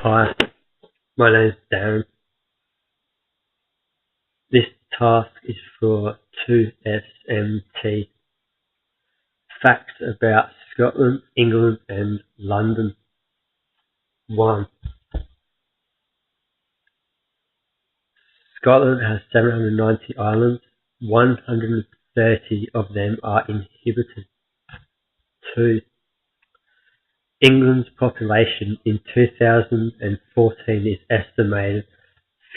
Hi, my name is Darren. This task is for 2SMT. Facts about Scotland, England and London. 1. Scotland has 790 islands. 130 of them are inhabited. 2. England's population in 2014 is estimated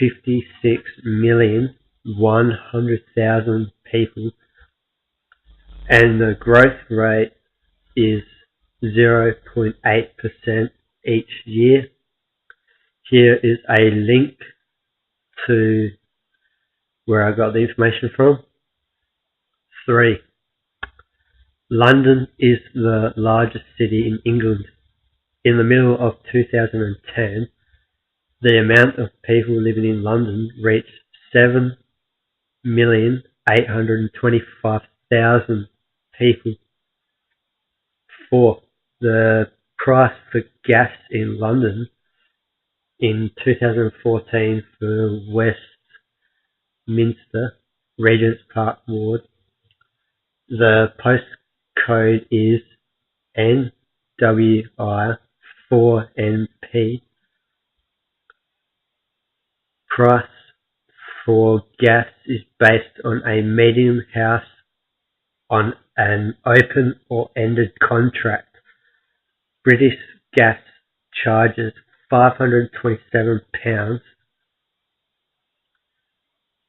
56,100,000 people, and the growth rate is 0.8% each year. Here is a link to where I got the information from. 3. London is the largest city in England. In the middle of 2010, the amount of people living in London reached 7,825,000 people. 4. The price for gas in London in 2014 for Westminster Regent's Park Ward, the postcode is NWI4NP. Price for gas is based on a medium house on an open or ended contract. British Gas charges £527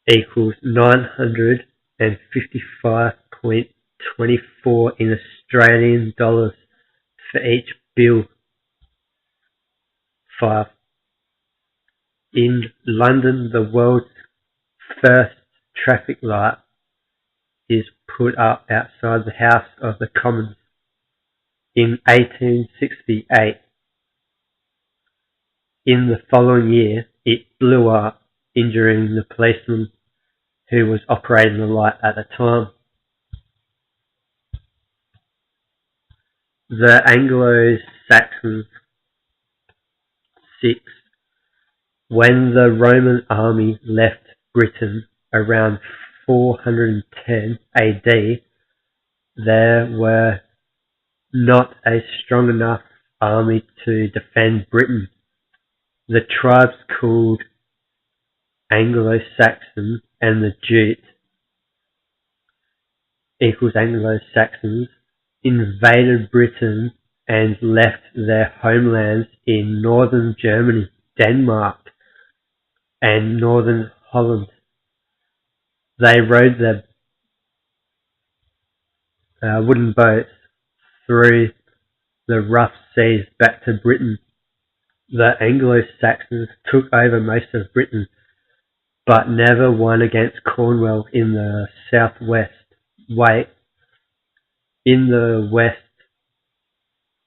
equals 955.24 in Australian dollars for each bill. 5. In London, the world's first traffic light is put up outside the House of the Commons in 1868. In the following year, it blew up, injuring the policeman who was operating the light at the time. The Anglo-Saxons. 6. When the Roman army left Britain around 410 AD, there were not a strong enough army to defend Britain. The tribes called Anglo-Saxon and the Jute equals Anglo-Saxons invaded Britain and left their homelands in northern Germany, Denmark and northern Holland. They rowed their wooden boats through the rough seas back to Britain. The Anglo-Saxons took over most of Britain, but never won against Cornwall in the southwest, in the west,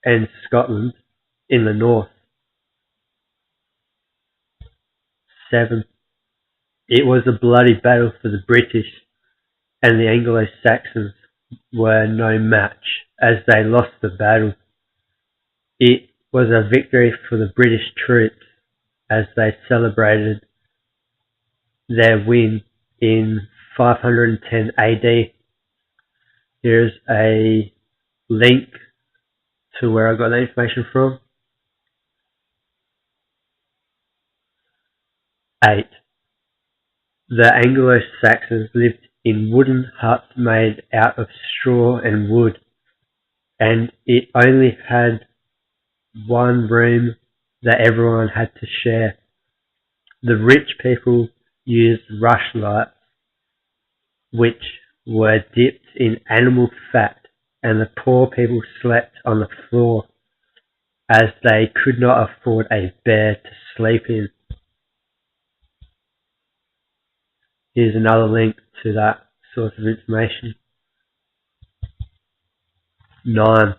and Scotland in the north. 7. It was a bloody battle for the British, and the Anglo-Saxons were no match as they lost the battle. It was a victory for the British troops as they celebrated their win in 510 AD. Here's a link to where I got the information from. 8. The Anglo-Saxons lived in wooden huts made out of straw and wood, and it only had one room that everyone had to share. The rich people used rushlights, which were dipped in animal fat, and the poor people slept on the floor as they could not afford a bed to sleep in. Here's another link to that source of information. 9.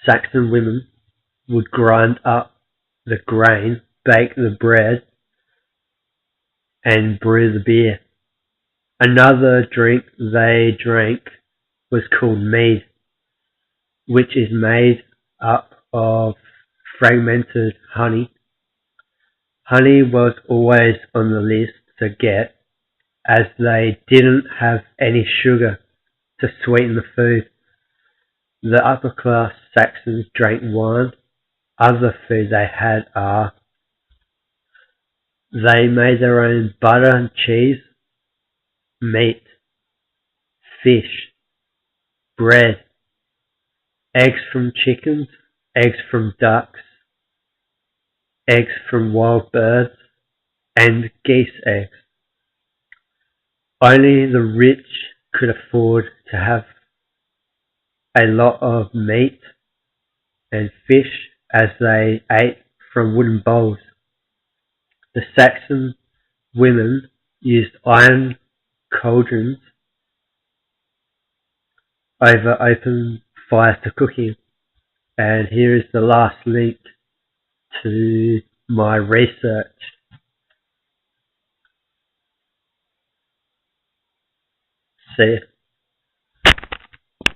Saxon women would grind up the grain, bake the bread, and brew the beer. Another drink they drank was called mead, which is made up of fragmented honey. Honey was always on the list to get, as they didn't have any sugar to sweeten the food. The upper-class Saxons drank wine. Other food they had they made their own butter and cheese, meat, fish, bread, eggs from chickens, eggs from ducks, eggs from wild birds, and geese eggs. Only the rich could afford to have a lot of meat and fish, as they ate from wooden bowls. The Saxon women used iron cauldrons over open fires to cook in. And here is the last link to my research. See ya.